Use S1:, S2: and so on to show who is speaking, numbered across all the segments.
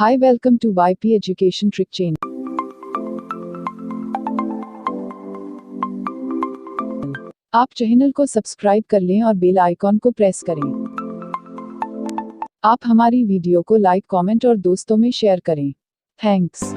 S1: Hi, welcome to YP Education Trick Channel. आप channel को subscribe कर लें और बेल आइकॉन को प्रेस करें। आप हमारी वीडियो को लाइक, कमेंट और दोस्तों में शेयर करें। थैंक्स।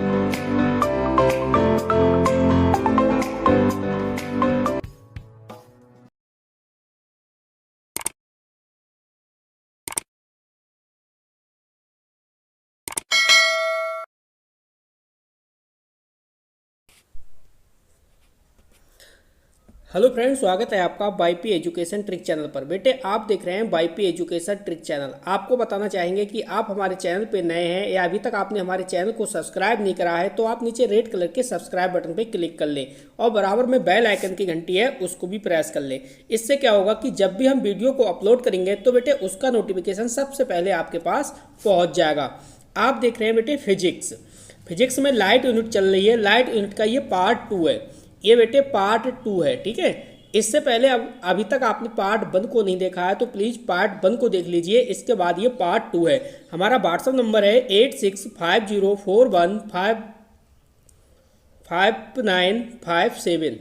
S2: हेलो फ्रेंड्स, स्वागत है आपका वाईपी एजुकेशन ट्रिक चैनल पर। बेटे आप देख रहे हैं वाईपी एजुकेशन ट्रिक चैनल। आपको बताना चाहेंगे कि आप हमारे चैनल पे नए हैं या अभी तक आपने हमारे चैनल को सब्सक्राइब नहीं करा है तो आप नीचे रेड कलर के सब्सक्राइब बटन पे क्लिक कर लें और बराबर में बेल आइकन की घंटी है उसको भी प्रेस कर लें। इससे क्या होगा कि जब भी हम वीडियो को अपलोड करेंगे तो बेटे उसका नोटिफिकेशन सबसे पहले आपके पास पहुँच जाएगा। आप देख रहे हैं बेटे फिजिक्स में लाइट यूनिट चल रही है। लाइट यूनिट का ये पार्ट 2 है। ये बेटे पार्ट 2 है, ठीक है। इससे पहले अभी तक आपने पार्ट 1 को नहीं देखा है तो प्लीज़ पार्ट 1 को देख लीजिए। इसके बाद ये पार्ट 2 है। हमारा व्हाट्सअप नंबर है 8650415957।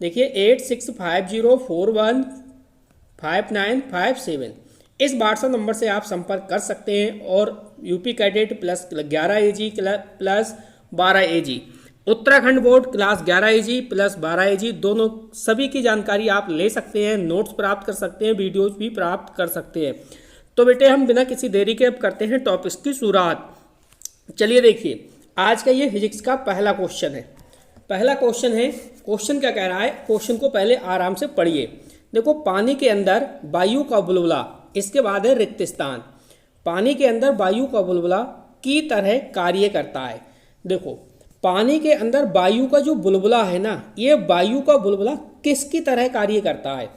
S2: देखिए 8650415957। इस व्हाट्सअप नंबर से आप संपर्क कर सकते हैं और UP cadet plus 11 AG plus 12 AG, Uttarakhand board class 11 AG plus 12 AG दोनों सभी की जानकारी आप ले सकते हैं, नोट्स प्राप्त कर सकते हैं, वीडियोज भी प्राप्त कर सकते हैं। तो बेटे हम बिना किसी देरी के अब करते हैं टॉपिक्स की शुरुआत। चलिए देखिए आज का ये फिजिक्स का पहला क्वेश्चन है। क्वेश्चन क्या कह रहा है, क्वेश्चन को पहले आराम से पढ़िए। देखो पानी के अंदर वायु का बुलबुला, इसके बाद है रिक्त स्थान। पानी के अंदर वायु का बुलबुला की तरह कार्य करता है। देखो पानी के अंदर वायु का जो बुलबुला है ना, ये वायु का बुलबुला किसकी तरह कार्य करता है।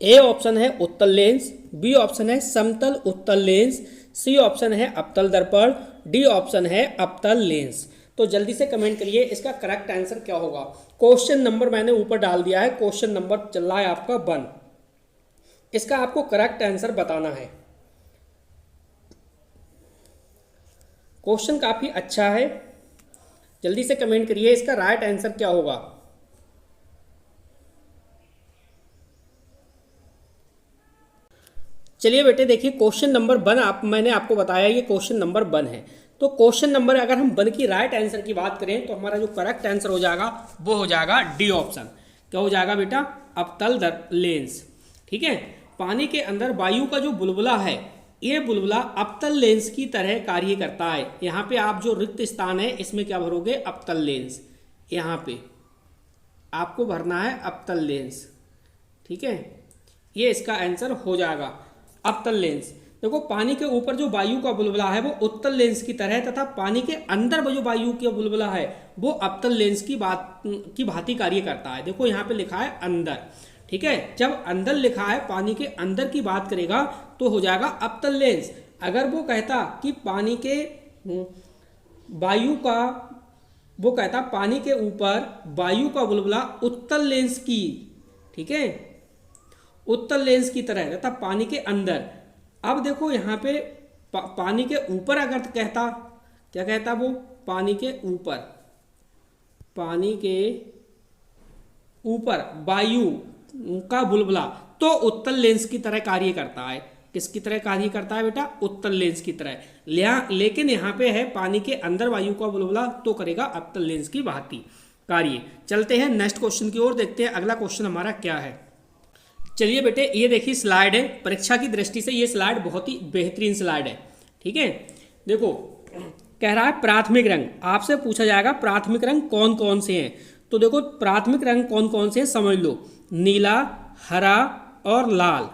S2: ए ऑप्शन है उत्तल लेंस, बी ऑप्शन है समतल उत्तल लेंस, सी ऑप्शन है अवतल दर्पण, डी ऑप्शन है अवतल लेंस। तो जल्दी से कमेंट करिए इसका करेक्ट आंसर क्या होगा। क्वेश्चन नंबर मैंने ऊपर डाल दिया है, क्वेश्चन नंबर चल रहा है आपका 1। इसका आपको करेक्ट आंसर बताना है। क्वेश्चन काफी अच्छा है, जल्दी से कमेंट करिए इसका राइट आंसर क्या होगा। चलिए बेटे देखिए क्वेश्चन नंबर 1 मैंने आपको बताया ये क्वेश्चन नंबर 1 है। तो क्वेश्चन नंबर अगर हम 1 की राइट आंसर की बात करें तो हमारा जो करेक्ट आंसर हो जाएगा वो हो जाएगा डी ऑप्शन। क्या हो जाएगा बेटा, अवतल लेंस। ठीक है, पानी के अंदर वायु का जो बुलबुला है ये बुलबुला अवतल लेंस की तरह कार्य करता है। यहाँ पे आप जो रिक्त स्थान है इसमें क्या भरोगे, अवतल लेंस। यहाँ पे आपको भरना है अवतल लेंस, ठीक है। ये इसका आंसर हो जाएगा अवतल लेंस। देखो पानी के ऊपर जो वायु का बुलबुला है वो उत्तल लेंस की तरह है तथा पानी के अंदर जो वायु का बुलबुला है वो अवतल लेंस की भांति कार्य करता है। देखो यहाँ पे लिखा है अंदर, ठीक है। जब अंदर लिखा है पानी के अंदर की बात करेगा तो हो जाएगा अवतल लेंस। अगर वो कहता कि पानी के वायु का, वो कहता पानी के ऊपर वायु का बुलबुला उत्तल लेंस की, ठीक है, उत्तल लेंस की तरह रहता पानी के अंदर। अब देखो यहाँ पे पानी के ऊपर अगर कहता, क्या कहता वो, पानी के ऊपर, पानी के ऊपर वायु का बुलबुला तो उत्तल लेंस की तरह कार्य करता है। किसकी तरह कार्य करता है बेटा, उत्तल लेंस की तरह। लेकिन यहाँ पे है पानी के अंदर वायु का बुलबुला तो करेगा अवतल लेंस की भांति कार्य। चलते हैं नेक्स्ट क्वेश्चन की ओर, देखते हैं अगला क्वेश्चन हमारा क्या है। चलिए बेटे ये देखिए स्लाइड है, परीक्षा की दृष्टि से ये स्लाइड बहुत ही बेहतरीन स्लाइड है, ठीक है। देखो कह रहा है प्राथमिक रंग, आपसे पूछा जाएगा प्राथमिक रंग कौन कौन से हैं। तो देखो प्राथमिक रंग कौन कौन से हैं समझ लो, नीला, हरा और लाल,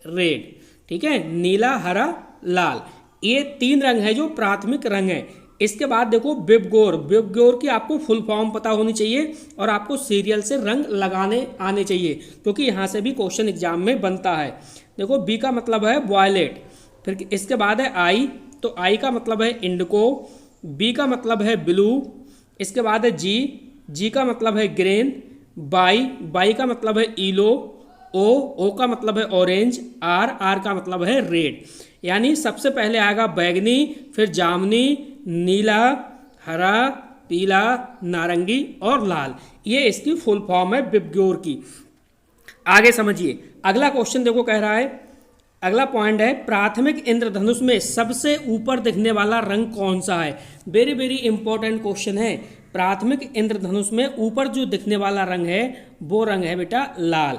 S2: रेड, ठीक है। नीला, हरा, लाल, ये 3 रंग है जो प्राथमिक रंग है। इसके बाद देखो विबगोर की आपको फुल फॉर्म पता होनी चाहिए और आपको सीरियल से रंग लगाने आने चाहिए क्योंकि यहाँ से भी क्वेश्चन एग्जाम में बनता है। देखो बी का मतलब है वॉयलेट, फिर इसके बाद है आई, तो आई का मतलब है इंडिको, बी का मतलब है ब्लू, इसके बाद है जी का मतलब है ग्रीन, बाई का मतलब है ईलो, ओ का मतलब है ऑरेंज, आर का मतलब है रेड। यानी सबसे पहले आएगा बैगनी, फिर जामनी, नीला, हरा, पीला, नारंगी और लाल, ये इसकी फुल फॉर्म है विबग्योर की। आगे समझिए, अगला क्वेश्चन देखो कह रहा है, अगला पॉइंट है प्राथमिक इंद्रधनुष में सबसे ऊपर दिखने वाला रंग कौन सा है। वेरी वेरी इंपॉर्टेंट क्वेश्चन है। प्राथमिक इंद्रधनुष में ऊपर जो दिखने वाला रंग है वो रंग है बेटा लाल।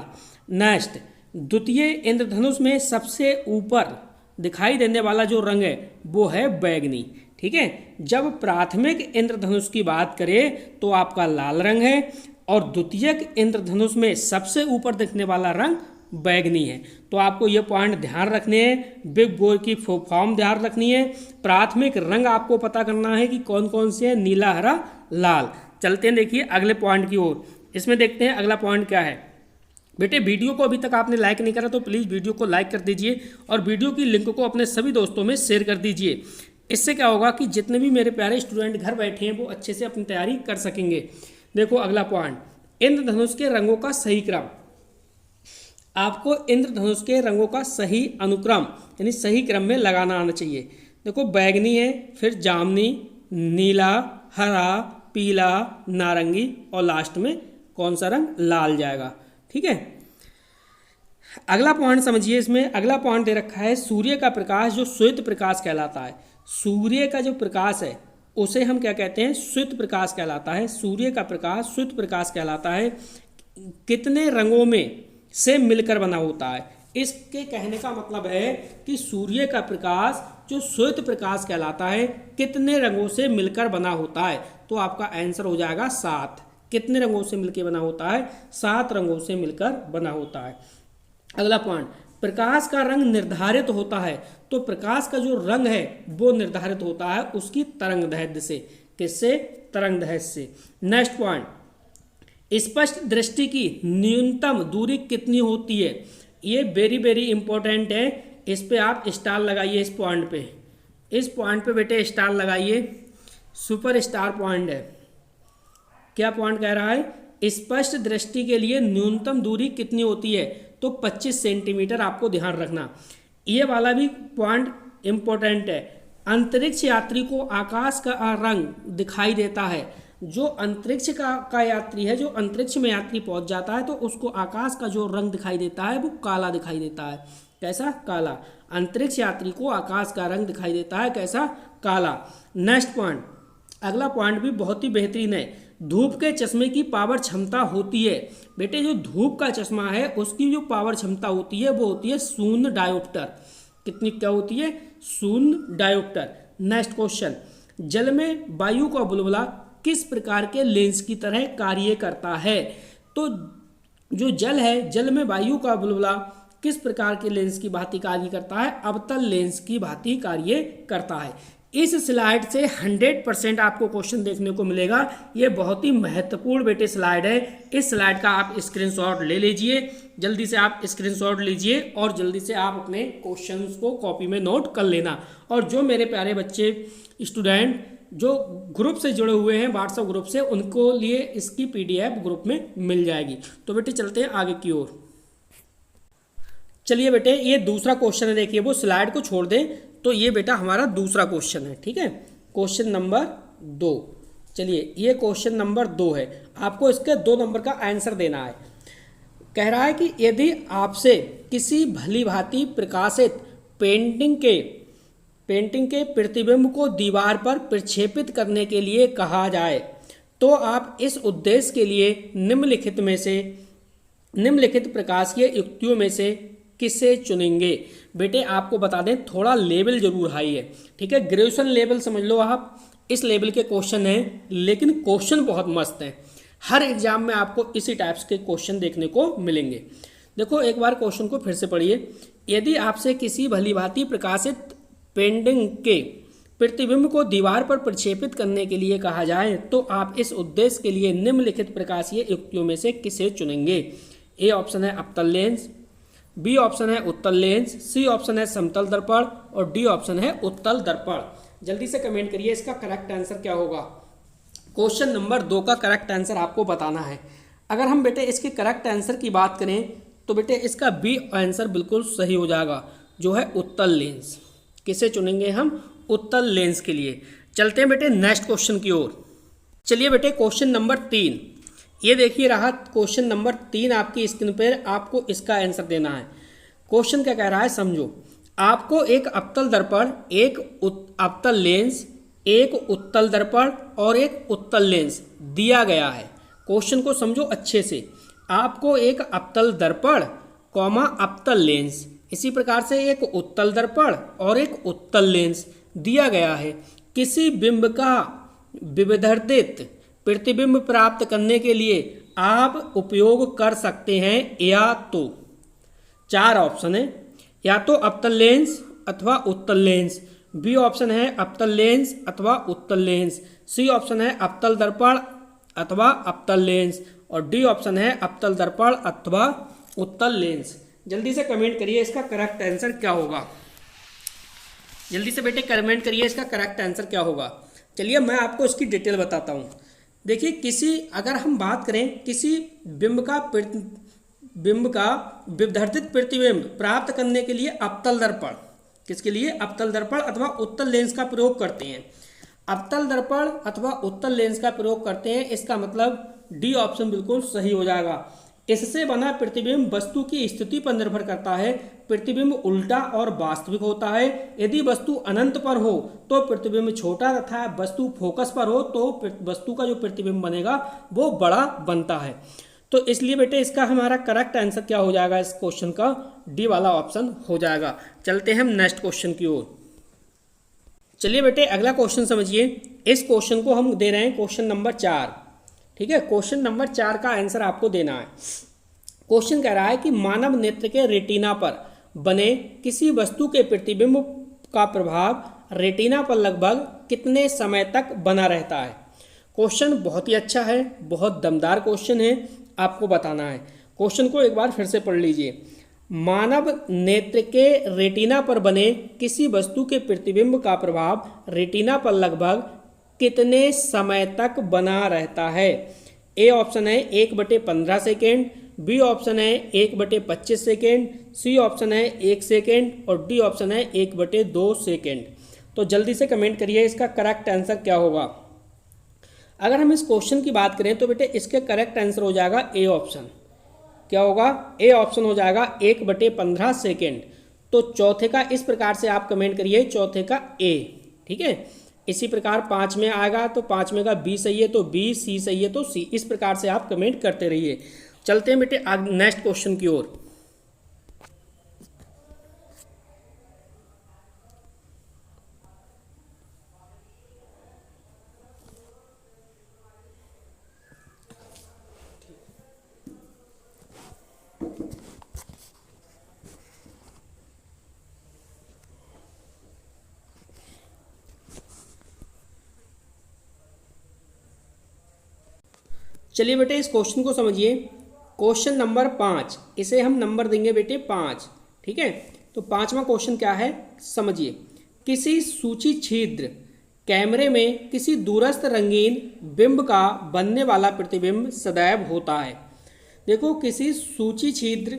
S2: नेक्स्ट, द्वितीय इंद्रधनुष में सबसे ऊपर दिखाई देने वाला जो रंग है वो है बैगनी। ठीक है, जब प्राथमिक इंद्रधनुष की बात करें तो आपका लाल रंग है और द्वितीयक इंद्रधनुष में सबसे ऊपर दिखने वाला रंग बैगनी है। तो आपको ये पॉइंट ध्यान रखने हैं, विबग्योर की फॉर्म ध्यान रखनी है, प्राथमिक रंग आपको पता करना है कि कौन कौन से हैं, नीला, हरा, लाल। चलते हैं देखिए अगले पॉइंट की ओर। इसमें देखते हैं अगला पॉइंट क्या है। बेटे वीडियो को अभी तक आपने लाइक नहीं करा तो प्लीज़ वीडियो को लाइक कर दीजिए और वीडियो की लिंक को अपने सभी दोस्तों में शेयर कर दीजिए। इससे क्या होगा कि जितने भी मेरे प्यारे स्टूडेंट घर बैठे हैं वो अच्छे से अपनी तैयारी कर सकेंगे। देखो अगला पॉइंट, इंद्रधनुष के रंगों का सही क्रम। आपको इंद्रधनुष के रंगों का सही अनुक्रम यानी सही क्रम में लगाना आना चाहिए। देखो बैगनी है, फिर जामुनी, नीला, हरा, पीला, नारंगी और लास्ट में कौन सा रंग, लाल जाएगा। ठीक है, अगला पॉइंट समझिए। इसमें अगला पॉइंट दे रखा है सूर्य का प्रकाश जो श्वेत प्रकाश कहलाता है। सूर्य का जो प्रकाश है उसे हम क्या कहते हैं, श्वेत प्रकाश कहलाता है। सूर्य का प्रकाश श्वेत प्रकाश कहलाता है। कितने रंगों में से मिलकर बना होता है। इसके कहने का मतलब है कि सूर्य का प्रकाश जो श्वेत प्रकाश कहलाता है कितने रंगों से मिलकर बना होता है। तो आपका आंसर हो जाएगा 7। कितने रंगों से मिलकर बना होता है, 7 रंगों से मिलकर बना होता है। अगला पॉइंट, प्रकाश का रंग निर्धारित होता है। तो प्रकाश का जो रंग है वो निर्धारित होता है उसकी तरंगदैर्ध्य से। किससे, तरंगदैर्ध्य से। नेक्स्ट पॉइंट, स्पष्ट दृष्टि की न्यूनतम दूरी कितनी होती है। ये वेरी वेरी इंपॉर्टेंट है। इस पे आप स्टार लगाइए। इस पॉइंट पे बेटे स्टार लगाइए, सुपर स्टार पॉइंट है। क्या पॉइंट कह रहा है, स्पष्ट दृष्टि के लिए न्यूनतम दूरी कितनी होती है। तो 25 सेंटीमीटर आपको ध्यान रखना। ये वाला भी पॉइंट इंपॉर्टेंट है। अंतरिक्ष यात्री को आकाश का रंग दिखाई देता है। जो अंतरिक्ष का यात्री है, जो अंतरिक्ष में यात्री पहुंच जाता है तो उसको आकाश का जो रंग दिखाई देता है वो काला दिखाई देता है। कैसा, काला। अंतरिक्ष यात्री को आकाश का रंग दिखाई देता है कैसा, काला। नेक्स्ट पॉइंट, अगला पॉइंट भी बहुत ही बेहतरीन है। धूप के चश्मे की पावर क्षमता होती है। बेटे जो धूप का चश्मा है उसकी जो पावर क्षमता होती है वो होती है 0 डायोप्टर। कितनी, क्या होती है, 0 डायोप्टर। नेक्स्ट क्वेश्चन, जल में वायु का बुलबुला किस प्रकार के लेंस की तरह कार्य करता है। तो जो जल है, जल में वायु का बुलबुला किस प्रकार के लेंस की भांति कार्य करता है, अवतल लेंस की भांति कार्य करता है। इस स्लाइड से 100% आपको क्वेश्चन देखने को मिलेगा। ये बहुत ही महत्वपूर्ण बेटे स्लाइड है। इस स्लाइड का आप स्क्रीनशॉट ले लीजिए, जल्दी से आप स्क्रीनशॉट लीजिए और जल्दी से आप अपने क्वेश्चंस को कॉपी में नोट कर लेना। और जो मेरे प्यारे बच्चे स्टूडेंट जो ग्रुप से जुड़े हुए हैं व्हाट्सएप ग्रुप से, उनको लिए इसकी PDF ग्रुप में मिल जाएगी। तो बेटे चलते हैं आगे की ओर। चलिए बेटे, ये दूसरा क्वेश्चन है। देखिए वो स्लाइड को छोड़ दें तो ये बेटा हमारा दूसरा क्वेश्चन है। ठीक है, क्वेश्चन नंबर 2। चलिए ये क्वेश्चन नंबर 2 है। आपको इसके 2 नंबर का आंसर देना है। कह रहा है कि यदि आपसे किसी भली भांति प्रकाशित पेंटिंग के प्रतिबिंब को दीवार पर प्रक्षेपित करने के लिए कहा जाए तो आप इस उद्देश्य के लिए निम्नलिखित प्रकाशीय युक्तियों में से किसे चुनेंगे। बेटे आपको बता दें थोड़ा लेवल जरूर हाई है। ठीक है, ग्रेजुएशन लेवल समझ लो आप, इस लेवल के क्वेश्चन हैं, लेकिन क्वेश्चन बहुत मस्त हैं। हर एग्जाम में आपको इसी टाइप्स के क्वेश्चन देखने को मिलेंगे। देखो एक बार क्वेश्चन को फिर से पढ़िए। यदि आपसे किसी भली भांति प्रकाशित पेंटिंग के प्रतिबिंब को दीवार पर प्रक्षेपित करने के लिए कहा जाए तो आप इस उद्देश्य के लिए निम्नलिखित प्रकाशीय युक्तियों में से किसे चुनेंगे। ए ऑप्शन है अवतल लेंस, बी ऑप्शन है उत्तल लेंस, सी ऑप्शन है समतल दर्पण और डी ऑप्शन है उत्तल दर्पण। जल्दी से कमेंट करिए इसका करेक्ट आंसर क्या होगा। क्वेश्चन नंबर 2 का करेक्ट आंसर आपको बताना है। अगर हम बेटे इसके करेक्ट आंसर की बात करें तो बेटे इसका बी आंसर बिल्कुल सही हो जाएगा, जो है उत्तल लेंस। किसे चुनेंगे हम, उत्तल लेंस के लिए। चलते हैं बेटे नेक्स्ट क्वेश्चन की ओर। चलिए बेटे क्वेश्चन नंबर 3, ये देखिए रहा क्वेश्चन नंबर 3 आपकी स्क्रीन पर, आपको इसका आंसर देना है। क्वेश्चन क्या कह रहा है समझो। आपको एक अवतल दर्पण, एक अवतल लेंस, एक उत्तल दर्पण और एक उत्तल लेंस दिया गया है। क्वेश्चन को समझो अच्छे से। आपको एक अवतल दर्पण कॉमा अवतल लेंस, इसी प्रकार से एक उत्तल दर्पण और एक उत्तल लेंस दिया गया है। किसी बिंब का विवर्धित प्रतिबिंब प्राप्त करने के लिए आप उपयोग कर सकते हैं या तो 4 ऑप्शन है, या तो अवतल लेंस अथवा उत्तल लेंस, बी ऑप्शन है अवतल लेंस अथवा उत्तल लेंस, सी ऑप्शन है अवतल दर्पण अथवा अवतल लेंस और डी ऑप्शन है अवतल दर्पण अथवा उत्तल लेंस। जल्दी से कमेंट करिए इसका करेक्ट आंसर क्या होगा। जल्दी से बेटे कमेंट करिए इसका करेक्ट आंसर क्या होगा। चलिए मैं आपको इसकी डिटेल बताता हूँ। देखिए अगर हम बात करें किसी बिंब का विवर्धित प्रतिबिंब प्राप्त करने के लिए अवतल दर्पण, किसके लिए अवतल दर्पण अथवा उत्तल लेंस का प्रयोग करते हैं। अवतल दर्पण अथवा उत्तल लेंस का प्रयोग करते हैं, इसका मतलब डी ऑप्शन बिल्कुल सही हो जाएगा। इससे बना प्रतिबिंब वस्तु की स्थिति पर निर्भर करता है। प्रतिबिंब उल्टा और वास्तविक होता है। यदि वस्तु अनंत पर हो तो प्रतिबिंब छोटा तथा वस्तु फोकस पर हो तो वस्तु का जो प्रतिबिंब बनेगा वो बड़ा बनता है। तो इसलिए बेटे इसका हमारा करेक्ट आंसर क्या हो जाएगा इस क्वेश्चन का, डी वाला ऑप्शन हो जाएगा। चलते हैं हम नेक्स्ट क्वेश्चन की ओर। चलिए बेटे अगला क्वेश्चन समझिए। इस क्वेश्चन को हम दे रहे हैं क्वेश्चन नंबर 4, ठीक है। क्वेश्चन नंबर 4 का आंसर आपको देना है। क्वेश्चन कह रहा है कि मानव नेत्र के रेटिना पर बने किसी वस्तु के प्रतिबिंब का प्रभाव रेटिना पर लगभग कितने समय तक बना रहता है। क्वेश्चन बहुत ही अच्छा है, बहुत दमदार क्वेश्चन है, आपको बताना है। क्वेश्चन को एक बार फिर से पढ़ लीजिए। मानव नेत्र के रेटिना पर बने किसी वस्तु के प्रतिबिंब का प्रभाव रेटिना पर लगभग कितने समय तक बना रहता है। ए ऑप्शन है 1/15 सेकेंड, बी ऑप्शन है 1/25 सेकेंड, सी ऑप्शन है 1 सेकेंड और डी ऑप्शन है 1/2 सेकेंड। तो जल्दी से कमेंट करिए इसका करेक्ट आंसर क्या होगा। अगर हम इस क्वेश्चन की बात करें तो बेटे इसके करेक्ट आंसर हो जाएगा ए ऑप्शन। क्या होगा, ए ऑप्शन हो जाएगा 1/15 सेकेंड। तो चौथे का इस प्रकार से आप कमेंट करिए, चौथे का ए, ठीक है। इसी प्रकार 5 में आएगा तो 5 में का बी सही है तो बी, सी सही है तो सी, इस प्रकार से आप कमेंट करते रहिए। चलते हैं बेटे नेक्स्ट क्वेश्चन की ओर। चलिए बेटे इस क्वेश्चन को समझिए। क्वेश्चन नंबर 5, इसे हम नंबर देंगे बेटे 5, ठीक है। तो 5वां क्वेश्चन क्या है समझिए। किसी सूची छिद्र कैमरे में किसी दूरस्थ रंगीन बिंब का बनने वाला प्रतिबिंब सदैव होता है। देखो किसी सूची छिद्र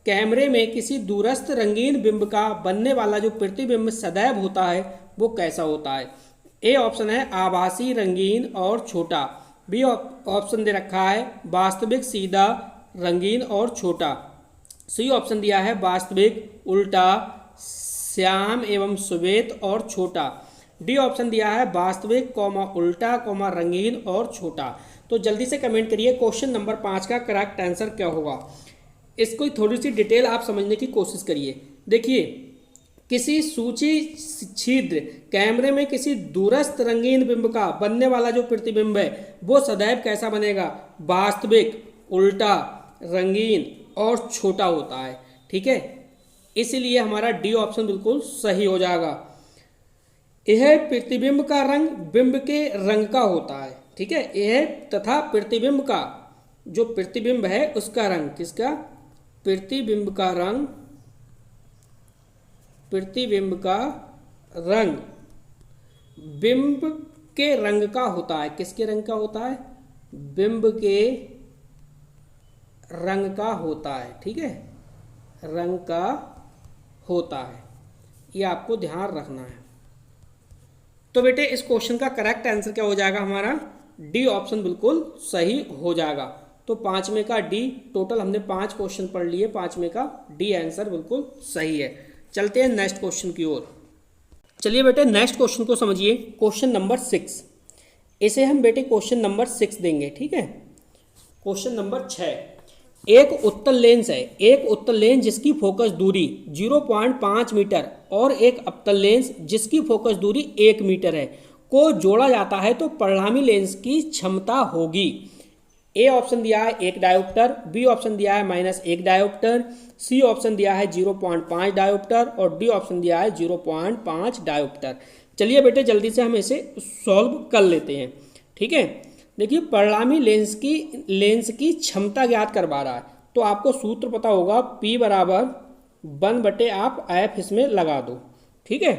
S2: कैमरे में किसी दूरस्थ रंगीन बिंब का बनने वाला जो प्रतिबिंब सदैव होता है वो कैसा होता है। ए ऑप्शन है आभासी, रंगीन और छोटा, बी ऑप्शन दे रखा है वास्तविक, सीधा, रंगीन और छोटा, सी ऑप्शन दिया है वास्तविक, उल्टा, श्याम एवं श्वेत और छोटा, डी ऑप्शन दिया है वास्तविक, उल्टा, रंगीन और छोटा। तो जल्दी से कमेंट करिए क्वेश्चन नंबर 5 का करेक्ट आंसर क्या होगा। इसको थोड़ी सी डिटेल आप समझने की कोशिश करिए। देखिए किसी सूची छिद्र कैमरे में किसी दूरस्थ रंगीन बिंब का बनने वाला जो प्रतिबिंब है वो सदैव कैसा बनेगा, वास्तविक, उल्टा, रंगीन और छोटा होता है, ठीक है। इसलिए हमारा डी ऑप्शन बिल्कुल सही हो जाएगा। यह प्रतिबिंब का रंग बिंब के रंग का होता है, ठीक है। यह तथा प्रतिबिंब का जो प्रतिबिंब है उसका रंग, किसका, प्रतिबिंब का रंग, प्रतिबिंब का रंग बिंब के रंग का होता है। किसके रंग का होता है, बिंब के रंग का होता है, ठीक है, रंग का होता है। ये आपको ध्यान रखना है। तो बेटे इस क्वेश्चन का करेक्ट आंसर क्या हो जाएगा हमारा, डी ऑप्शन बिल्कुल सही हो जाएगा। तो 5 में का डी, टोटल हमने 5 क्वेश्चन पढ़ लिए, 5 में का डी आंसर बिल्कुल सही है। चलते हैं नेक्स्ट क्वेश्चन की ओर। चलिए बेटे नेक्स्ट क्वेश्चन को समझिए, क्वेश्चन नंबर 6। इसे हम बेटे क्वेश्चन नंबर 6 देंगे, ठीक है। क्वेश्चन नंबर 6, एक उत्तल लेंस है, एक उत्तल लेंस जिसकी फोकस दूरी 0.5 मीटर और एक अवतल लेंस जिसकी फोकस दूरी 1 मीटर है को जोड़ा जाता है तो परिणामी लेंस की क्षमता होगी। ए ऑप्शन दिया है 1 डायोप्टर, बी ऑप्शन दिया है -1 डायोप्टर, सी ऑप्शन दिया है 0.5 डायोप्टर और डी ऑप्शन दिया है 0.5 डायोप्टर। चलिए बेटे जल्दी से हम इसे सॉल्व कर लेते हैं, ठीक है। देखिए परिणामी लेंस की क्षमता ज्ञात करवा रहा है, तो आपको सूत्र पता होगा, P बराबर 1/, आप F इसमें लगा दो, ठीक है।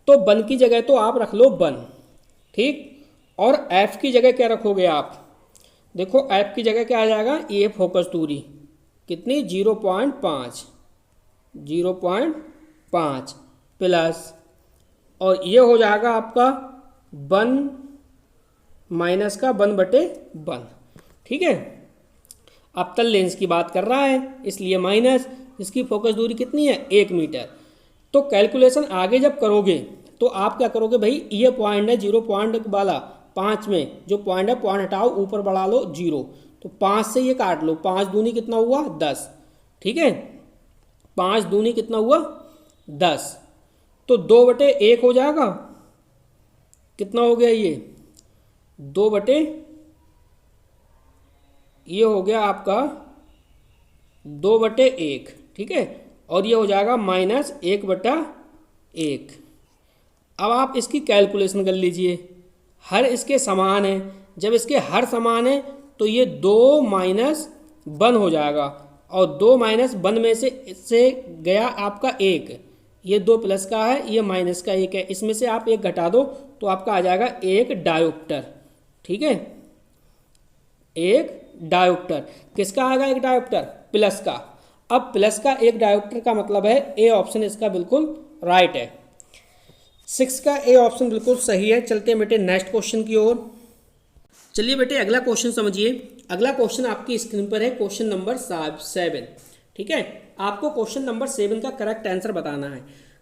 S2: तो 1 की जगह तो आप रख लो 1, ठीक, और F की जगह क्या रखोगे आप, देखो F की जगह क्या आ जाएगा, ये फोकस दूरी कितनी 0.5 प्लस, और ये हो जाएगा आपका 1 माइनस का 1/1, ठीक है। अवतल लेंस की बात कर रहा है इसलिए माइनस, इसकी फोकस दूरी कितनी है 1 मीटर। तो कैलकुलेशन आगे जब करोगे तो आप क्या करोगे भाई, ये पॉइंट है 0 पॉइंट वाला, 5 में जो पॉइंट है पॉइंट हटाओ, ऊपर बढ़ा लो 0, तो 5 से ये काट लो, 5 दूनी कितना हुआ 10, ठीक है। 5 दूनी कितना हुआ 10, तो 2/1 हो जाएगा, कितना हो गया ये 2/, ये हो गया आपका 2/1, ठीक है, और ये हो जाएगा -1/1। अब आप इसकी कैलकुलेशन कर लीजिए, हर इसके समान है, जब इसके हर समान है तो ये 2 - 1 हो जाएगा, और 2 - 1 में से गया आपका 1, ये 2 प्लस का है, ये माइनस का 1 है, इसमें से आप 1 घटा दो तो आपका आ जाएगा 1 डायोप्टर, ठीक है। 1 डायोप्टर किसका आएगा, 1 डायोप्टर प्लस का। अब प्लस का 1 डायोप्टर का मतलब है ए ऑप्शन इसका बिल्कुल राइट है, 6 का ए ऑप्शन बिल्कुल सही है। चलते हैं बेटे नेक्स्ट क्वेश्चन की ओर। चलिए बेटे अगला क्वेश्चन समझिए, अगला क्वेश्चन आपकी स्क्रीन पर है, क्वेश्चन नंबर 7, ठीक है। आपको क्वेश्चन नंबर 7 का करेक्ट आंसर बताना है।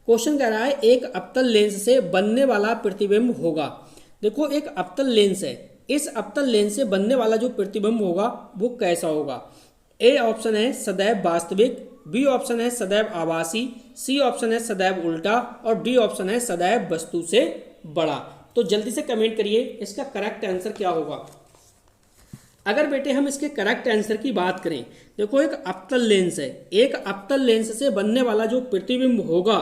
S2: क्वेश्चन कह रहा है एक अवतल लेंस से बनने वाला प्रतिबिंब होगा। देखो एक अवतल लेंस है, इस अवतल लेंस से बनने वाला जो प्रतिबिंब होगा वो कैसा होगा। ए ऑप्शन है सदैव वास्तविक, बी ऑप्शन है सदैव आभासी, सी ऑप्शन है सदैव उल्टा और डी ऑप्शन है सदैव वस्तु से बड़ा। तो जल्दी से कमेंट करिए इसका करेक्ट आंसर क्या होगा। अगर बेटे हम इसके करेक्ट आंसर की बात करें, देखो एक अवतल लेंस है, एक अवतल लेंस से बनने वाला जो प्रतिबिंब होगा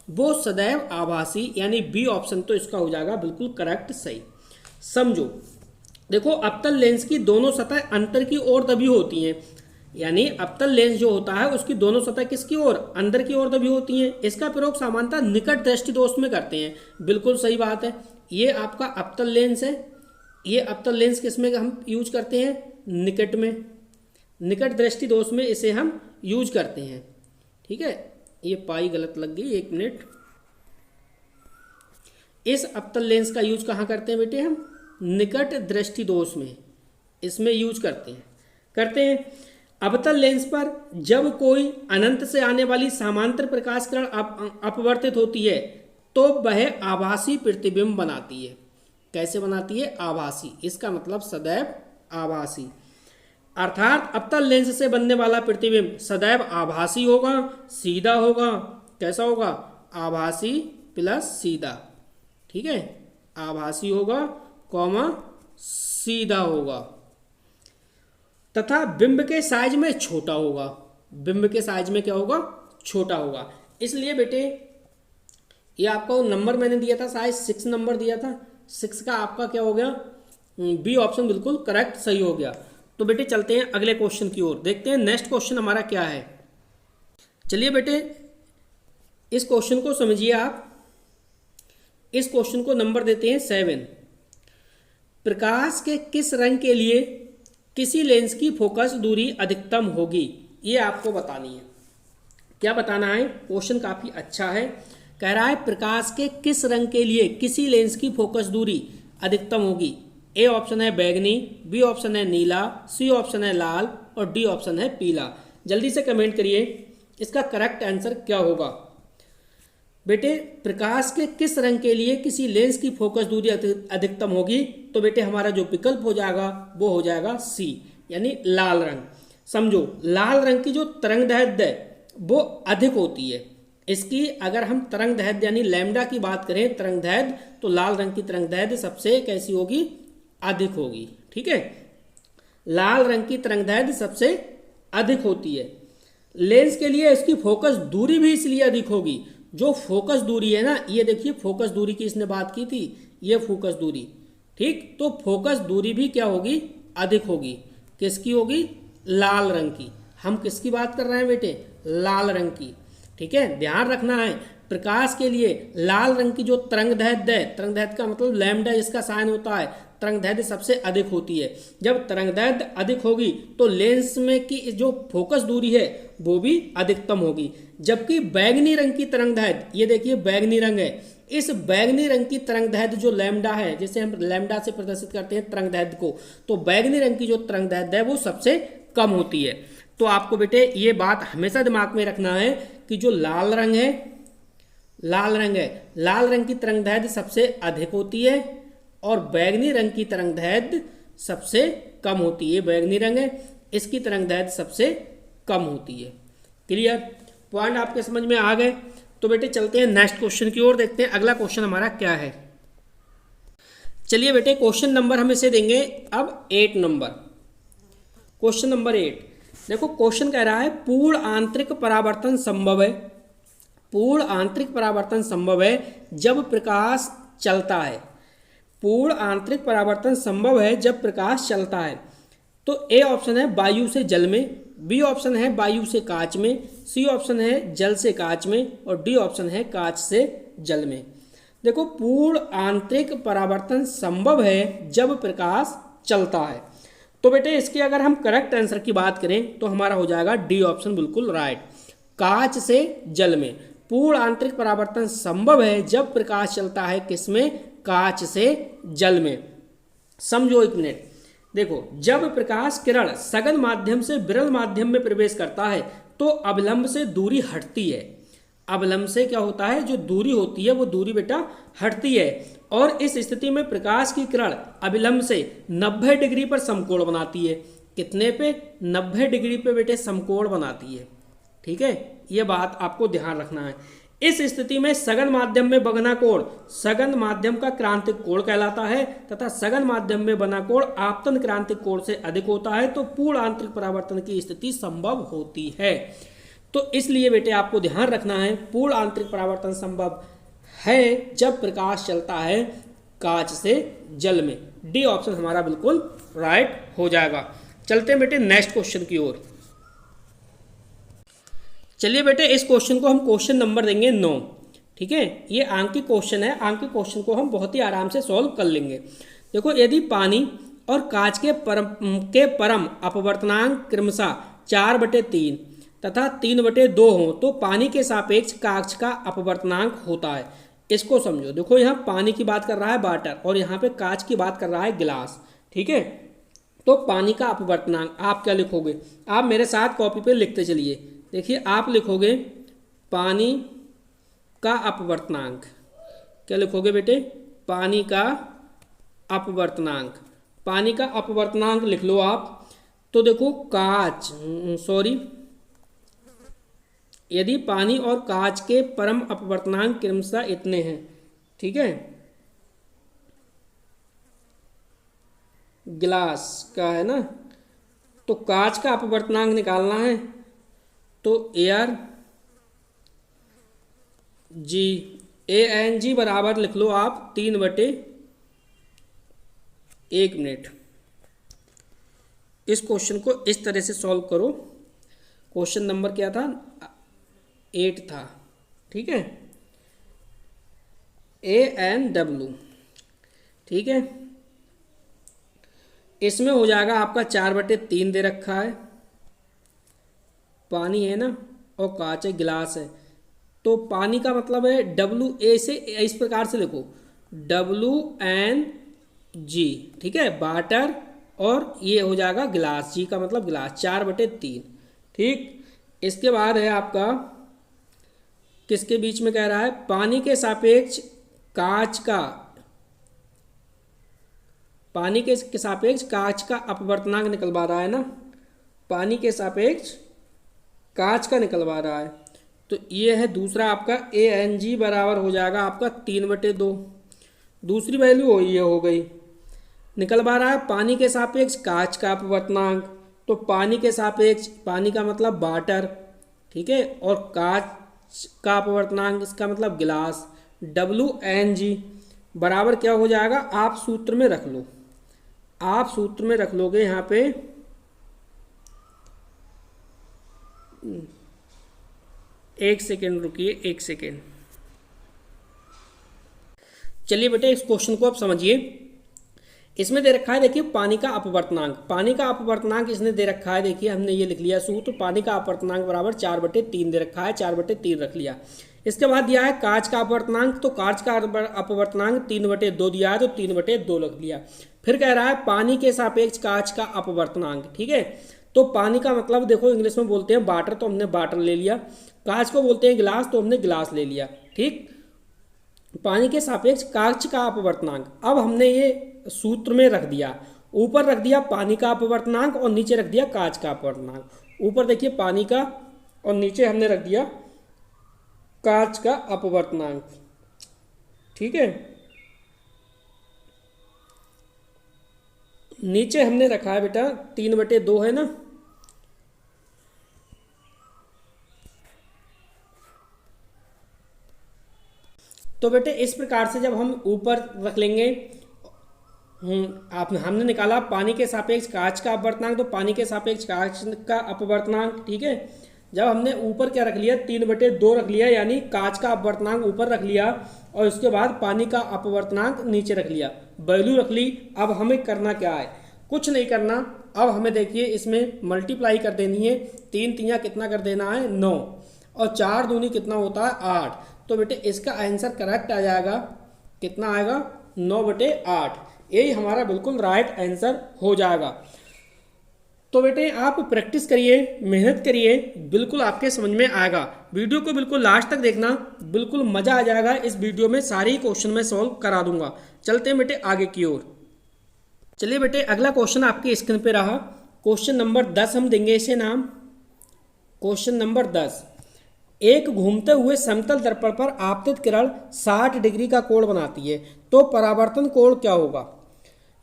S2: वो सदैव आभासी, यानी बी ऑप्शन तो इसका हो जाएगा बिल्कुल करेक्ट सही। समझो देखो अवतल लेंस की दोनों सतह अंतर की ओर दबी होती हैं, यानी अवतल लेंस जो होता है उसकी दोनों सतह किसकी ओर, अंदर की ओर दबी होती हैं। इसका प्रयोग सामान्यतः निकट दृष्टि दोष में करते हैं, बिल्कुल सही बात है। ये आपका अवतल लेंस है, ये अवतल लेंस किसमें हम यूज करते हैं, निकट में, निकट दृष्टि दोष में इसे हम यूज करते हैं, ठीक है। ये पाई गलत लग गई, 1 मिनट। इस अवतल लेंस का यूज कहाँ करते हैं बेटे, हम निकट दृष्टि दोष में इसमें यूज करते हैं। अवतल लेंस पर जब कोई अनंत से आने वाली समांतर प्रकाश किरण अपवर्तित होती है तो वह आभासी प्रतिबिंब बनाती है। कैसे बनाती है, आभासी, इसका मतलब सदैव आभासी। अर्थात अवतल लेंस से बनने वाला प्रतिबिंब सदैव आभासी होगा, सीधा होगा। कैसा होगा, आभासी प्लस सीधा, ठीक है, आभासी होगा कॉमा सीधा होगा, तथा बिंब के साइज में छोटा होगा। बिंब के साइज में क्या होगा, छोटा होगा। इसलिए बेटे ये आपको नंबर मैंने दिया था शायद 6 नंबर दिया था, 6 का आपका क्या हो गया, बी ऑप्शन बिल्कुल करेक्ट सही हो गया। तो बेटे चलते हैं अगले क्वेश्चन की ओर, देखते हैं नेक्स्ट क्वेश्चन हमारा क्या है। चलिए बेटे इस क्वेश्चन को समझिए आप। इस क्वेश्चन को नंबर देते हैं 7। प्रकाश के किस रंग के लिए किसी लेंस की फोकस दूरी अधिकतम होगी, ये आपको बतानी है। क्या बताना है, क्वेश्चन काफ़ी अच्छा है। कह रहा है प्रकाश के किस रंग के लिए किसी लेंस की फोकस दूरी अधिकतम होगी। ए ऑप्शन है बैगनी, बी ऑप्शन है नीला, सी ऑप्शन है लाल और डी ऑप्शन है पीला। जल्दी से कमेंट करिए इसका करेक्ट आंसर क्या होगा। बेटे प्रकाश के किस रंग के लिए किसी लेंस की फोकस दूरी अधिकतम होगी, तो बेटे हमारा जो विकल्प हो जाएगा वो हो जाएगा सी, यानी लाल रंग। समझो लाल रंग की जो तरंगदैर्ध्य है वो अधिक होती है। इसकी अगर हम तरंगदैर्ध्य यानी लैम्डा की बात करें तरंगदैर्ध्य, तो लाल रंग की तरंगदैर्ध्य सबसे कैसी होगी, अधिक होगी। ठीक है, लाल रंग की तरंगदैर्ध्य सबसे अधिक होती है। लेंस के लिए इसकी फोकस दूरी भी इसलिए अधिक होगी, जो फोकस दूरी है ना, ये देखिए फोकस दूरी की इसने बात की थी, ये फोकस दूरी, ठीक, तो फोकस दूरी भी क्या होगी, अधिक होगी। किसकी होगी, लाल रंग की। हम किसकी बात कर रहे हैं बेटे, लाल रंग की। ठीक है, ध्यान रखना है प्रकाश के लिए लाल रंग की जो तरंगदैर्ध्य है, तरंगदैर्ध्य का मतलब लैम्डा इसका साइन होता है, तरंगदैर्ध्य सबसे अधिक होती है। जब तरंगदैर्ध्य अधिक होगी तो लेंस में की जो फोकस दूरी है वो भी अधिकतम होगी। जबकि बैगनी रंग की तरंगदैर्ध्य, ये देखिए बैगनी रंग है, इस बैगनी रंग की तरंगदैर्ध्य जो लैम्डा है, जैसे हम लैम्डा से प्रदर्शित करते हैं तरंगदैर्ध्य को, तो बैगनी रंग की जो तरंगदैर्ध्य है वो सबसे कम होती है। तो आपको बेटे ये बात हमेशा दिमाग में रखना है कि जो लाल रंग है, लाल रंग की तरंगदैर्ध्य सबसे अधिक होती है और बैगनी रंग की तरंगदैर्ध्य सबसे कम होती है। बैगनी रंग है, इसकी तरंगदैर्ध्य सबसे कम होती है। क्लियर, पॉइंट आपके समझ में आ गए। तो बेटे चलते हैं नेक्स्ट क्वेश्चन की ओर, देखते हैं अगला क्वेश्चन हमारा क्या है। चलिए बेटे क्वेश्चन नंबर हम इसे देंगे अब 8 नंबर। क्वेश्चन नंबर 8 देखो, क्वेश्चन कह रहा है पूर्ण आंतरिक परावर्तन संभव है, पूर्ण आंतरिक परावर्तन संभव है जब प्रकाश चलता है। पूर्ण आंतरिक परावर्तन संभव है जब प्रकाश चलता है। तो ए ऑप्शन है वायु से जल में, बी ऑप्शन है वायु से कांच में, सी ऑप्शन है जल से कांच में और डी ऑप्शन है कांच से जल में। देखो पूर्ण आंतरिक परावर्तन संभव है जब प्रकाश चलता है। तो बेटे इसके अगर हम करेक्ट आंसर की बात करें तो हमारा हो जाएगा डी ऑप्शन बिल्कुल राइट, कांच से जल में। पूर्ण आंतरिक परावर्तन संभव है जब प्रकाश चलता है, किसमें, कांच से जल में। समझो एक मिनट, देखो जब प्रकाश किरण सघन माध्यम से विरल माध्यम में प्रवेश करता है तो अवलंब से दूरी हटती है। अवलंब से क्या होता है, जो दूरी होती है वो दूरी बेटा हटती है और इस स्थिति में प्रकाश की किरण अविलंब से 90 डिग्री पर समकोण बनाती है। कितने पे, 90 डिग्री पे बेटे समकोण बनाती है। ठीक है, ये बात आपको ध्यान रखना है। इस स्थिति में सघन माध्यम में बना कोण सघन माध्यम का क्रांतिक कोण कहलाता है तथा सघन माध्यम में बना कोण आपतन क्रांतिक कोण से अधिक होता है, तो पूर्ण आंतरिक परावर्तन की स्थिति संभव होती है। तो इसलिए बेटे आपको ध्यान रखना है पूर्ण आंतरिक परावर्तन संभव है जब प्रकाश चलता है कांच से जल में। डी ऑप्शन हमारा बिल्कुल राइट हो जाएगा। चलते हैं बेटे नेक्स्ट क्वेश्चन की ओर। चलिए बेटे इस क्वेश्चन को हम क्वेश्चन नंबर देंगे 9। ठीक है, ये आंकिक क्वेश्चन है, आंकिक क्वेश्चन को हम बहुत ही आराम से सॉल्व कर लेंगे। देखो यदि पानी और कांच के परम अपवर्तनांक क्रमशः 4/3 तथा 3/2 हो तो पानी के सापेक्ष कांच का अपवर्तनांक होता है। इसको समझो, देखो यहाँ पानी की बात कर रहा है वाटर और यहाँ पे कांच की बात कर रहा है गिलास। ठीक है, तो पानी का अपवर्तनांक आप क्या लिखोगे, आप मेरे साथ कॉपी पे लिखते चलिए। देखिए आप लिखोगे पानी का अपवर्तनांक, क्या लिखोगे बेटे, पानी का अपवर्तनांक, पानी का अपवर्तनांक लिख लो आप। तो देखो यदि पानी और कांच के परम अपवर्तनांक क्रमशः इतने हैं, ठीक है, गिलास का है ना, तो कांच का अपवर्तनांक निकालना है तो AR जी ANG बराबर लिख लो आप 3/1 मिनट। इस क्वेश्चन को इस तरह से सॉल्व करो। क्वेश्चन नंबर क्या था, 8 था। ठीक है, ANW। ठीक है, इसमें हो जाएगा आपका 4/3 दे रखा है, पानी है ना और कांच है गिलास है, तो पानी का मतलब है WA से इस प्रकार से लिखो WNG, ठीक है, वाटर, और ये हो जाएगा गिलास, जी का मतलब गिलास, 4/3, ठीक। इसके बाद है आपका किसके बीच में कह रहा है, पानी के सापेक्ष कांच का, पानी के सापेक्ष कांच का अपवर्तनांक निकलवा रहा है ना, पानी के सापेक्ष कांच का निकलवा रहा है। तो ये है दूसरा आपका ANG बराबर हो जाएगा आपका 3/2। दूसरी वैल्यू ये हो गई, निकलवा रहा है पानी के सापेक्ष कांच का अपवर्तनांक, तो पानी के सापेक्ष, पानी का मतलब वाटर, ठीक है, और कांच का अपवर्तनांक इसका मतलब गिलास, WNG बराबर क्या हो जाएगा, आप सूत्र में रख लो, आप सूत्र में रख लोगे यहाँ पे, एक सेकेंड रुकिए, एक सेकेंड। चलिए बेटे इस क्वेश्चन को आप समझिए। इसमें दे रखा है देखिए पानी का अपवर्तनांक, पानी का अपवर्तनांक इसने दे रखा है, देखिए हमने ये लिख लिया सूत्र, पानी का अपवर्तनांक बराबर 4/3 दे रखा है, 4/3 रख लिया। इसके बाद दिया है कांच का अपवर्तनांक, तो कांच का अपवर्तनांक 3/2 दिया है, तो 3/2 लिख लिया। फिर कह रहा है पानी के सापेक्ष कांच का अपवर्तनांक, ठीक है, तो पानी का मतलब देखो इंग्लिश में बोलते हैं वाटर, तो हमने वाटर ले लिया, कांच को बोलते हैं गिलास, तो हमने गिलास ले लिया, ठीक। पानी के सापेक्ष कांच का अपवर्तनांक, अब हमने ये सूत्र में रख दिया, ऊपर रख दिया पानी का अपवर्तनांक और नीचे रख दिया कांच का अपवर्तनांक। ऊपर देखिए पानी का और नीचे हमने रख दिया कांच का अपवर्तनांक, ठीक है। नीचे हमने रखा है बेटा 3/2 है ना, तो बेटे इस प्रकार से जब हम ऊपर रख लेंगे, हमने निकाला पानी के सापेक्ष कांच का अपवर्तनांक, तो पानी के सापेक्ष कांच का अपवर्तनांक, ठीक है। जब हमने ऊपर क्या रख लिया 3/2 रख लिया, यानी कांच का अपवर्तनांक ऊपर रख लिया और उसके बाद पानी का अपवर्तनांक नीचे रख लिया, वैल्यू रख ली। अब हमें करना क्या है, कुछ नहीं करना, अब हमें देखिए इसमें मल्टीप्लाई कर देनी है, 3 तियाँ कितना कर देना है 9, और 4 दूनी कितना होता है 8, तो बेटे इसका आंसर करेक्ट आ जाएगा, कितना आएगा 9/8, यही हमारा बिल्कुल राइट आंसर हो जाएगा। तो बेटे आप प्रैक्टिस करिए, मेहनत करिए, बिल्कुल आपके समझ में आएगा। वीडियो को बिल्कुल लास्ट तक देखना, बिल्कुल मज़ा आ जाएगा। इस वीडियो में सारे क्वेश्चन मैं सॉल्व करा दूंगा। चलते हैं बेटे आगे की ओर। चलिए बेटे अगला क्वेश्चन आपकी स्क्रीन पे रहा, क्वेश्चन नंबर 10 हम देंगे इसे नाम। क्वेश्चन नंबर 10, एक घूमते हुए समतल दर्पण पर आपतित किरण 60 डिग्री का कोण बनाती है, तो परावर्तन कोण क्या होगा।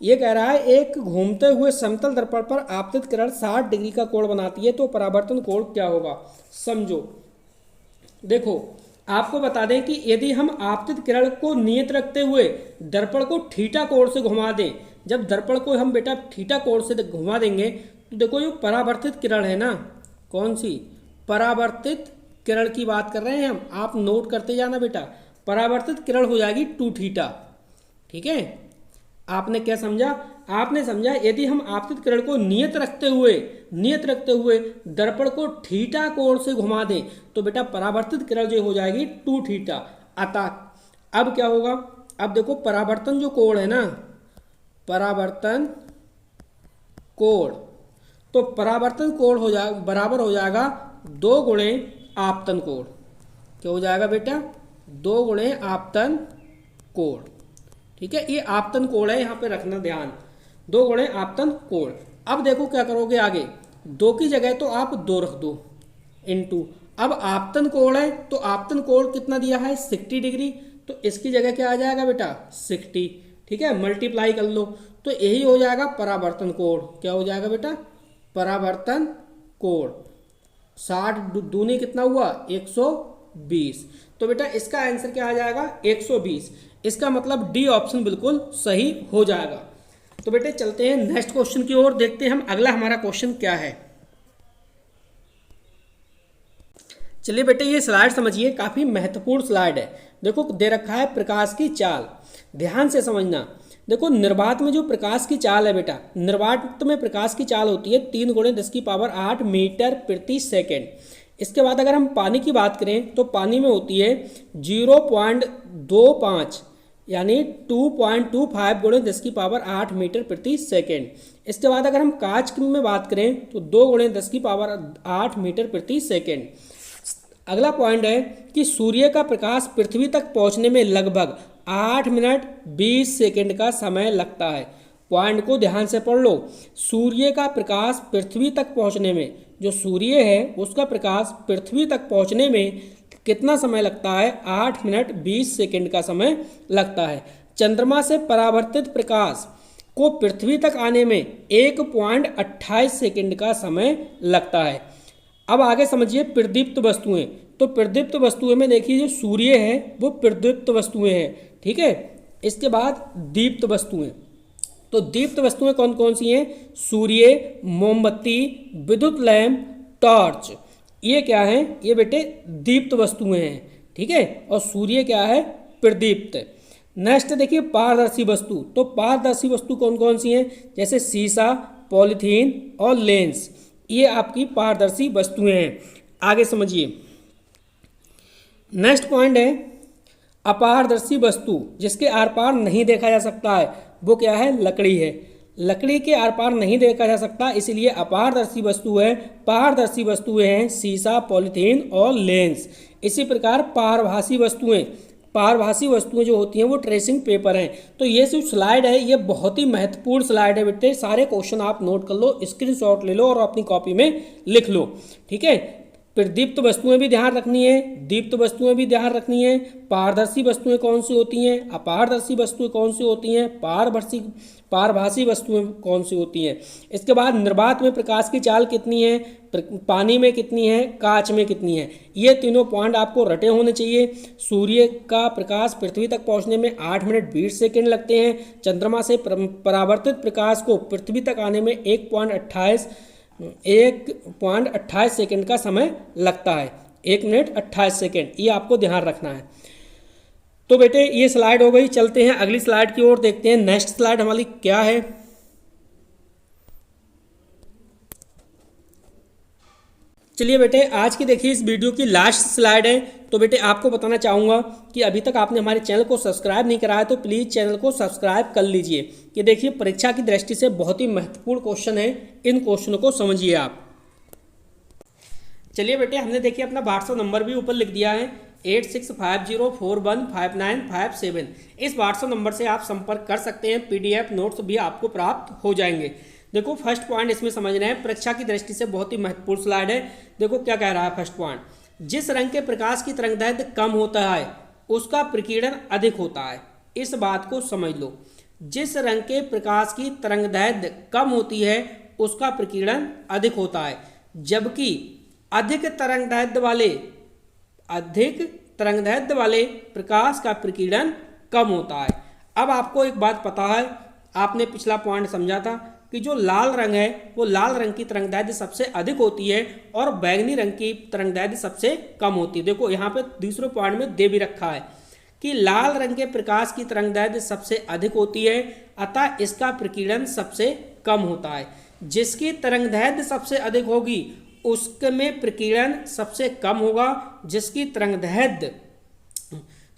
S2: ये कह रहा है एक घूमते हुए समतल दर्पण पर आपतित किरण 60 डिग्री का कोण बनाती है, तो परावर्तन कोण क्या होगा। समझो, देखो आपको बता दें कि यदि हम आपतित किरण को नियत रखते हुए दर्पण को थीटा कोण से घुमा दें, जब दर्पण को हम बेटा थीटा कोण से घुमा देंगे, तो देखो ये परावर्तित किरण है ना, कौन सी परावर्तित किरण की बात कर रहे हैं हम, आप नोट करते जाना बेटा। परावर्तित किरण हो जाएगी 2θ, ठीक है। आपने क्या समझा, आपने समझा यदि हम आपतित किरण को नियत रखते हुए दर्पण को थीटा कोण से घुमा दें, तो बेटा परावर्तित किरण जो हो जाएगी 2θ। अतः अब क्या होगा, अब देखो परावर्तन जो कोण है ना, परावर्तन कोण, तो परावर्तन कोण हो जाएगा बराबर हो जाएगा 2 गुणे आपतन कोण। क्या हो जाएगा बेटा 2 गुणे आपतन कोण, ठीक है। ये आपतन कोण है, यहाँ पे रखना ध्यान, 2 गुणे आपतन कोण। अब देखो क्या करोगे आगे, 2 की जगह तो आप 2 रख दो इनटू, अब आपतन कोण है तो आपतन कोण कितना दिया है 60 डिग्री, तो इसकी जगह क्या आ जाएगा बेटा 60, ठीक है, मल्टीप्लाई कर लो, तो यही हो जाएगा परावर्तन कोण। क्या हो जाएगा बेटा परावर्तन कोण, 60 दूनी कितना हुआ 120, तो बेटा इसका आंसर क्या आ जाएगा 120। इसका मतलब डी ऑप्शन बिल्कुल सही हो जाएगा। तो बेटे चलते हैं नेक्स्ट क्वेश्चन की ओर, देखते हैं हम अगला हमारा क्वेश्चन क्या है। चलिए बेटे ये स्लाइड समझिए, काफी महत्वपूर्ण स्लाइड है। देखो दे रखा है प्रकाश की चाल, ध्यान से समझना। देखो निर्वात में जो प्रकाश की चाल है बेटा, निर्वात में प्रकाश की चाल होती है 3 × 10⁸ मीटर प्रति सेकेंड। इसके बाद अगर हम पानी की बात करें तो पानी में होती है 0.25 यानी 2.25 गुणे 10 की पावर 8 मीटर प्रति सेकेंड। इसके बाद अगर हम कांच में बात करें तो 2 गुणे 10 की पावर 8 मीटर प्रति सेकेंड। अगला पॉइंट है कि सूर्य का प्रकाश पृथ्वी तक पहुंचने में लगभग 8 मिनट 20 सेकेंड का समय लगता है। पॉइंट को ध्यान से पढ़ लो। सूर्य का प्रकाश पृथ्वी तक पहुंचने में, जो सूर्य है उसका प्रकाश पृथ्वी तक पहुंचने में कितना समय लगता है? 8 मिनट 20 सेकेंड का समय लगता है। चंद्रमा से परावर्तित प्रकाश को पृथ्वी तक आने में 1.28 सेकेंड का समय लगता है। अब आगे समझिए प्रदीप्त वस्तुएं। तो प्रदीप्त वस्तुएं में देखिए जो सूर्य है वो प्रदीप्त वस्तुएं हैं, ठीक है। इसके बाद दीप्त वस्तुएं। तो दीप्त वस्तुएं कौन कौन सी हैं? सूर्य, मोमबत्ती, विद्युत लैंप, टॉर्च, ये क्या है? ये बेटे दीप्त वस्तुएं हैं, ठीक है। और सूर्य क्या है? प्रदीप्त। नेक्स्ट देखिए पारदर्शी वस्तु। तो पारदर्शी वस्तु कौन कौन सी हैं? जैसे शीशा, पॉलीथीन और लेंस, ये आपकी पारदर्शी वस्तुएं हैं। आगे समझिए। नेक्स्ट पॉइंट है अपारदर्शी वस्तु, जिसके आर पार नहीं देखा जा सकता है, वो क्या है? लकड़ी है। लकड़ी के आर पार नहीं देखा जा सकता, इसलिए अपारदर्शी वस्तु है। पारदर्शी वस्तुएं हैं शीशा, पॉलीथीन और लेंस। इसी प्रकार पारभासी वस्तुएं, पारभासी वस्तुएं जो होती हैं वो ट्रेसिंग पेपर हैं। तो ये जो स्लाइड है ये बहुत ही महत्वपूर्ण स्लाइड है बेटे। सारे क्वेश्चन आप नोट कर लो, स्क्रीनशॉट ले लो और अपनी कॉपी में लिख लो, ठीक है। प्रदीप्त वस्तुएं भी ध्यान रखनी है, दीप्त वस्तुएं भी ध्यान रखनी है। पारदर्शी वस्तुएं कौन सी होती हैं, अपारदर्शी वस्तुएं कौन सी होती हैं, पारभासी वस्तुएं कौन सी होती हैं। इसके बाद निर्वात में प्रकाश की चाल कितनी है, पानी में कितनी है, कांच में कितनी है, ये तीनों पॉइंट आपको रटे होने चाहिए। सूर्य का प्रकाश पृथ्वी तक पहुंचने में 8 मिनट 20 सेकेंड लगते हैं। चंद्रमा से परावर्तित प्रकाश को पृथ्वी तक आने में 1.28 सेकेंड का समय लगता है। 1 मिनट 28 सेकेंड, ये आपको ध्यान रखना है। तो बेटे ये स्लाइड हो गई। चलते हैं अगली स्लाइड की ओर, देखते हैं नेक्स्ट स्लाइड हमारी क्या है। चलिए बेटे आज की देखिए इस वीडियो की लास्ट स्लाइड है। तो बेटे आपको बताना चाहूँगा कि अभी तक आपने हमारे चैनल को सब्सक्राइब नहीं करा है तो प्लीज़ चैनल को सब्सक्राइब कर लीजिए। कि देखिए परीक्षा की दृष्टि से बहुत ही महत्वपूर्ण क्वेश्चन है, इन क्वेश्चनों को समझिए आप। चलिए बेटे हमने देखिए अपना व्हाट्सएप नंबर भी ऊपर लिख दिया है 8650415957। इस व्हाट्सएप नंबर से आप संपर्क कर सकते हैं, PDF नोट्स भी आपको प्राप्त हो जाएंगे। देखो फर्स्ट पॉइंट इसमें समझना है, परीक्षा की दृष्टि से बहुत ही महत्वपूर्ण स्लाइड है। देखो क्या कह रहा है फर्स्ट पॉइंट, जिस रंग के प्रकाश की तरंगदैर्घ्य कम होता है उसका प्रकीर्णन अधिक होता है। इस बात को समझ लो, जिस रंग के प्रकाश की तरंगदैर्घ्य कम होती है उसका प्रकीर्णन अधिक होता है, जबकि अधिक तरंगदैर्घ्य वाले प्रकाश का प्रकीर्णन कम होता है। अब आपको एक बात पता है, आपने पिछला पॉइंट समझा था कि जो लाल रंग है वो लाल रंग की तरंगदैर्घ्य सबसे अधिक होती है और बैंगनी रंग की तरंगदैर्घ्य सबसे कम होती है। देखो यहाँ पे दूसरे पॉइंट में दे भी रखा है कि लाल रंग के प्रकाश की तरंगदैर्घ्य सबसे अधिक होती है, अतः इसका प्रकीर्णन सबसे कम होता है। जिसकी तरंगदैर्घ्य सबसे अधिक होगी उसमें प्रकीर्णन सबसे कम होगा, जिसकी तरंगदैर्घ्य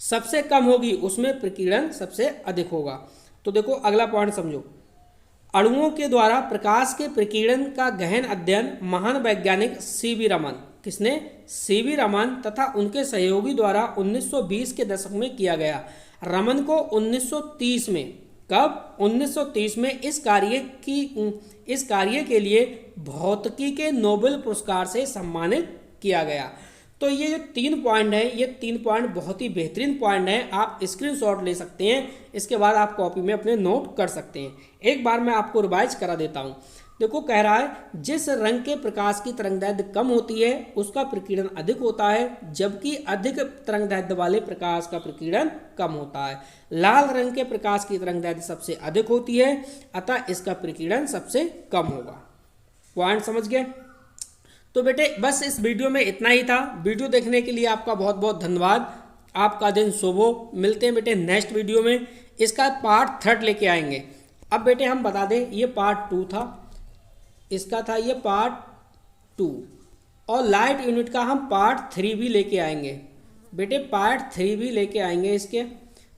S2: सबसे कम होगी उसमें प्रकीर्णन सबसे अधिक होगा। तो देखो अगला पॉइंट समझो, अणुओं के द्वारा प्रकाश के प्रकीर्णन का गहन अध्ययन महान वैज्ञानिक सीवी रमन, किसने? सीवी रमन तथा उनके सहयोगी द्वारा 1920 के दशक में किया गया। रमन को 1930 में, कब? 1930 में इस कार्य के लिए भौतिकी के नोबेल पुरस्कार से सम्मानित किया गया। तो ये जो 3 पॉइंट है, ये 3 पॉइंट बहुत ही बेहतरीन पॉइंट है, आप स्क्रीनशॉट ले सकते हैं। इसके बाद आप कॉपी में अपने नोट कर सकते हैं। एक बार मैं आपको रिवाइज करा देता हूँ। देखो कह रहा है जिस रंग के प्रकाश की तरंगदैर्घ्य कम होती है उसका प्रकीर्णन अधिक होता है, जबकि अधिक तरंगदैर्घ्य वाले प्रकाश का प्रकीर्णन कम होता है। लाल रंग के प्रकाश की तरंगदैर्घ्य सबसे अधिक होती है, अतः इसका प्रकीर्णन सबसे कम होगा। पॉइंट समझ गए? तो बेटे बस इस वीडियो में इतना ही था। वीडियो देखने के लिए आपका बहुत बहुत धन्यवाद। आपका दिन शुभ हो। मिलते हैं बेटे नेक्स्ट वीडियो में, इसका पार्ट 3 लेके आएंगे। अब बेटे हम बता दें ये पार्ट 2 था, इसका था ये पार्ट 2, और लाइट यूनिट का हम पार्ट 3 भी लेके आएंगे बेटे, पार्ट 3 भी लेके आएंगे। इसके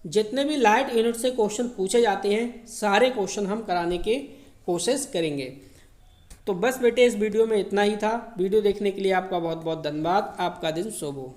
S2: जितने भी लाइट यूनिट से क्वेश्चन पूछे जाते हैं सारे क्वेश्चन हम कराने की कोशिश करेंगे। तो बस बेटे इस वीडियो में इतना ही था। वीडियो देखने के लिए आपका बहुत बहुत धन्यवाद। आपका दिन शुभ हो।